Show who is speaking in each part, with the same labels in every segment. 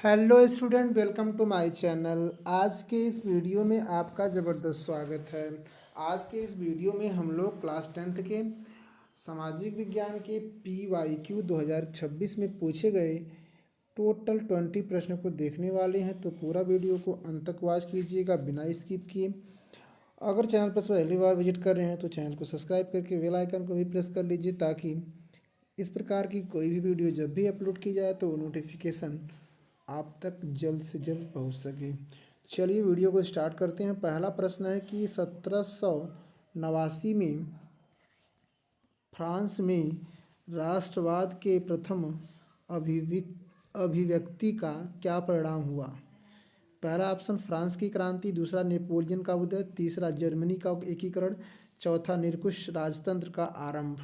Speaker 1: Hello student, welcome to my channel. आज के इस वीडियो में आपका ज़बरदस्त स्वागत है। आज के इस वीडियो में हम लोग क्लास 10th के सामाजिक विज्ञान के PYQ 2026 में पूछे गए टोटल 20 प्रश्नों को देखने वाले हैं। तो पूरा वीडियो को अंत तक वॉच कीजिएगा बिना स्किप किए। अगर चैनल पर पहली बार विजिट कर रहे हैं तो चैनल को सब्सक्राइब करके बेल आइकन को भी प्रेस कर लीजिए, ताकि इस प्रकार की कोई भी वीडियो जब भी अपलोड की जाए तो नोटिफिकेशन आप तक जल्द से जल्द पहुंच सके। चलिए वीडियो को स्टार्ट करते हैं। पहला प्रश्न है कि 1789 में फ्रांस में राष्ट्रवाद के प्रथम अभिव्यक्ति का क्या परिणाम हुआ। पहला ऑप्शन फ्रांस की क्रांति, दूसरा नेपोलियन का उदय, तीसरा जर्मनी का एकीकरण, चौथा निरंकुश राजतंत्र का आरंभ।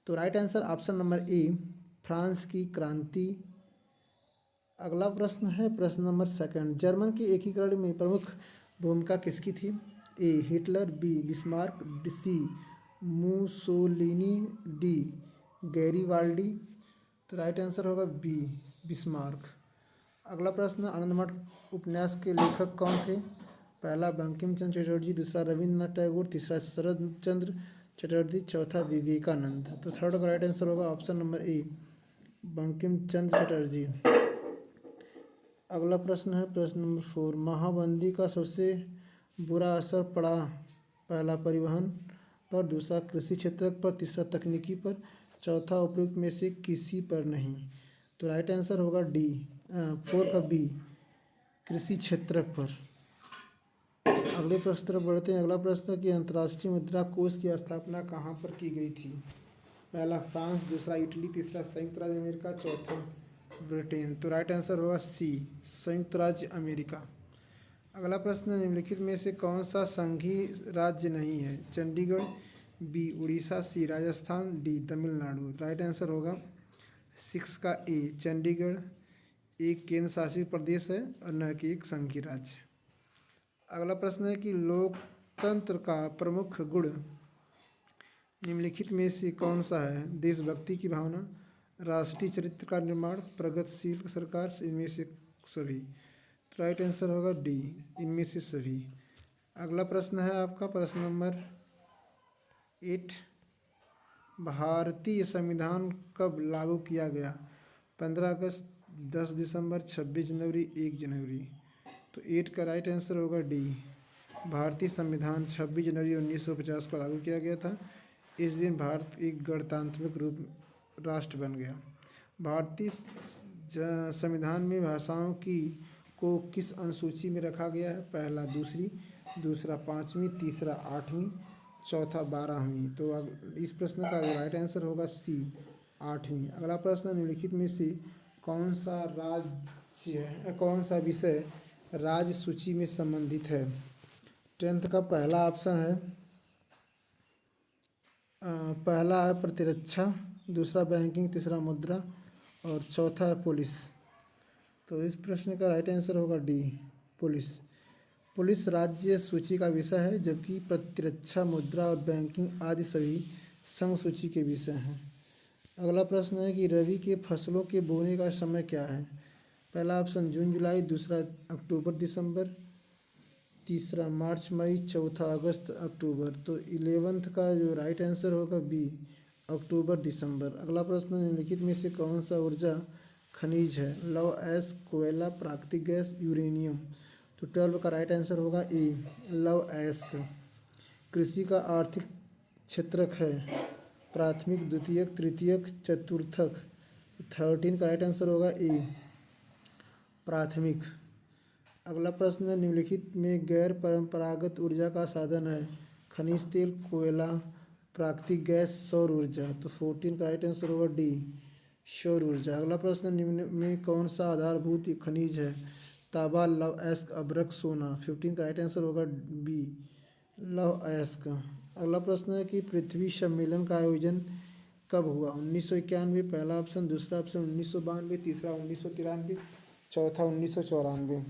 Speaker 1: तो right answer option number A, France की क्रांति। अगला प्रश्न है प्रश्न नंबर सेकंड, जर्मन के एकीकरण में प्रमुख भूमिका किसकी थी। A Hitler, B Bismarck, C Mussolini, D Garibaldi. तो राइट आंसर होगा बी बिस्मार्क। अगला प्रश्न, आनंदमठ उपन्यास के लेखक कौन थे। पहला बंकिम चंद्र चटर्जी, दूसरा रविंद्रनाथ टैगोर, तीसरा शरद चंद्र चटर्जी, चौथा विवेकानंद। तो थर्ड का राइट आंसर होगा option number A, Bankim Chandra Chatterjee. अगला प्रश्न है प्रश्न नंबर 4, महाबंदी का सबसे बुरा असर पड़ा। पहला परिवहन पर, दूसरा कृषि क्षेत्र पर, तीसरा तकनीकी पर, चौथा उपयुक्त में से किसी पर नहीं। तो राइट आंसर होगा डी 4 का बी, कृषि क्षेत्र पर। अगले प्रश्न तरफ बढ़ते हैं। अगला प्रश्न कि अंतर्राष्ट्रीय मुद्रा कोष की स्थापना कहाँ पर की गई थी। पहला फ्रांस, दूसरा इटली, तीसरा संयुक्त राज्य अमेरिका, चौथा ब्रिटेन। तो राइट आंसर होगा सी, संयुक्त राज्य अमेरिका। अगला प्रश्न, निम्नलिखित में से कौन सा संघीय राज्य नहीं है। Chandigarh, B Orissa, C Rajasthan, D Tamil Nadu. Right answer होगा 6 का ए, चंडीगढ़ एक केंद्र शासित प्रदेश है और न कि एक संघीय राज्य। अगला प्रश्न है कि लोकतंत्र का प्रमुख गुण निम्नलिखित में से कौन सा है। देशभक्ति की भावना, राष्ट्रीय चरित्र का निर्माण, प्रगतिशील सरकार, इनमें से सभी। तो राइट आंसर होगा डी, इनमें से सभी। अगला प्रश्न है आपका प्रश्न नंबर 8, भारतीय संविधान कब लागू किया गया। 15 अगस्त, 10 दिसंबर, 26 जनवरी, 1 जनवरी। तो 8 का राइट आंसर होगा डी, भारतीय संविधान 26 जनवरी 1950 को लागू किया गया था। इस दिन भारत एक गणतांत्रिक रूप राष्ट्र बन गया। भारतीय संविधान में भाषाओं की को किस अनुसूची में रखा गया है। पहला दूसरी, दूसरा 5वीं, तीसरा 8वीं, चौथा 12वीं। तो इस प्रश्न का राइट आंसर होगा सी, 8वीं। अगला प्रश्न, निम्नलिखित में से कौन सा विषय राज्य सूची में संबंधित है। 10th का पहला ऑप्शन है पहला है प्रतिरक्षा, दूसरा बैंकिंग, तीसरा मुद्रा और चौथा है पुलिस। तो इस प्रश्न का राइट आंसर होगा डी, पुलिस। पुलिस राज्य सूची का विषय है, जबकि प्रतिरक्षा, मुद्रा और बैंकिंग आदि सभी संघ सूची के विषय हैं। अगला प्रश्न है कि रबी के फसलों के बोने का समय क्या है। पहला ऑप्शन जून जुलाई, दूसरा अक्टूबर दिसंबर, तीसरा मार्च मई, चौथा अगस्त अक्टूबर। तो 11th का जो राइट आंसर होगा बी, अक्टूबर दिसंबर। अगला प्रश्न, निम्नलिखित में से कौन सा ऊर्जा खनिज है। लौह अयस्क, कोयला, प्राकृतिक गैस, यूरेनियम। तो 12 का राइट आंसर होगा ए, लौह अयस्क। कृषि का आर्थिक क्षेत्रक है प्राथमिक, द्वितीयक, तृतीयक, चतुर्थक। 13 का राइट आंसर होगा ए, प्राथमिक। अगला प्रश्न, निम्नलिखित में गैर परंपरागत ऊर्जा का साधन है। खनिज तेल, कोयला, प्राकृतिक गैस, सौर ऊर्जा। तो 14 का राइट आंसर होगा डी, सौर ऊर्जा। अगला प्रश्न, निम्न में कौन सा आधारभूत खनिज है। तांबा, लौह अयस्क, अभ्रक, सोना। 15 का राइट आंसर होगा बी, लौह अयस्क। अगला प्रश्न है कि पृथ्वी सम्मेलन का आयोजन कब हुआ। 1991, पहला ऑप्शन, दूसरा ऑप्शन 1992, तीसरा 1993, चौथा 1994।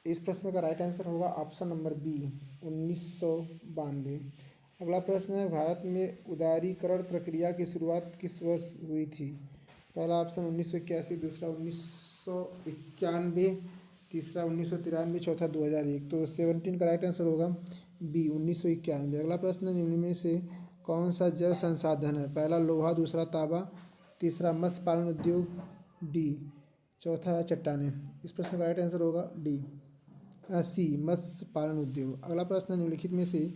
Speaker 1: इस प्रश्न का राइट आंसर होगा ऑप्शन नंबर बी, 1992। अगला प्रश्न है, भारत में उदारीकरण प्रक्रिया की शुरुआत किस वर्ष हुई थी। पहला ऑप्शन 1981, दूसरा 1991, तीसरा 1993, चौथा 2001। तो 17 का राइट आंसर होगा बी 1991। अगला प्रश्न, निम्न में से कौन सा जल संसाधन है? पहला लोहा, दूसरा तांबा, तीसरा मत्स्य पालन उद्योग, डी चौथा है चट्टानें। इस प्रश्न का राइट आंसर होगा डी सी मत्स्य पालन उद्योग। अगला प्रश्न, निम्नलिखित में से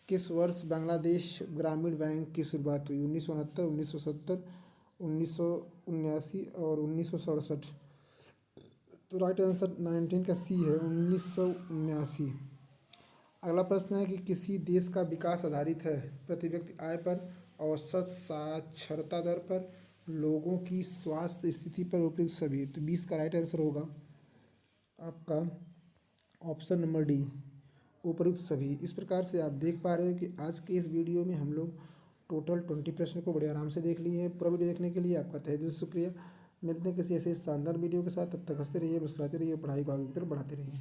Speaker 1: किस वर्ष बांग्लादेश ग्रामीण बैंक की शुरुआत हुई? 1969, 1970, 1979 और 1967। तो राइट आंसर 19 का सी है, 1979। अगला प्रश्न है कि किसी देश का विकास आधारित है प्रति व्यक्ति आय पर, औसत साक्षरता दर पर, लोगों की स्वास्थ्य स्थिति पर, उपयुक्त सभी। तो 20 का राइट आंसर होगा आपका ऑप्शन नंबर डी, उपयुक्त सभी। इस प्रकार से आप देख पा रहे हो कि आज के इस वीडियो में हम लोग टोटल 20 प्रश्न को बड़े आराम से देख लिए हैं। पूरा वीडियो देखने के लिए आपका तहे दिल से शुक्रिया। मिलते हैं किसी ऐसे शानदार वीडियो के साथ, तब तक हंसते रहिए, मुस्कुराते रहिए, पढ़ाई को आगे की तरफ बढ़ाते रहिए।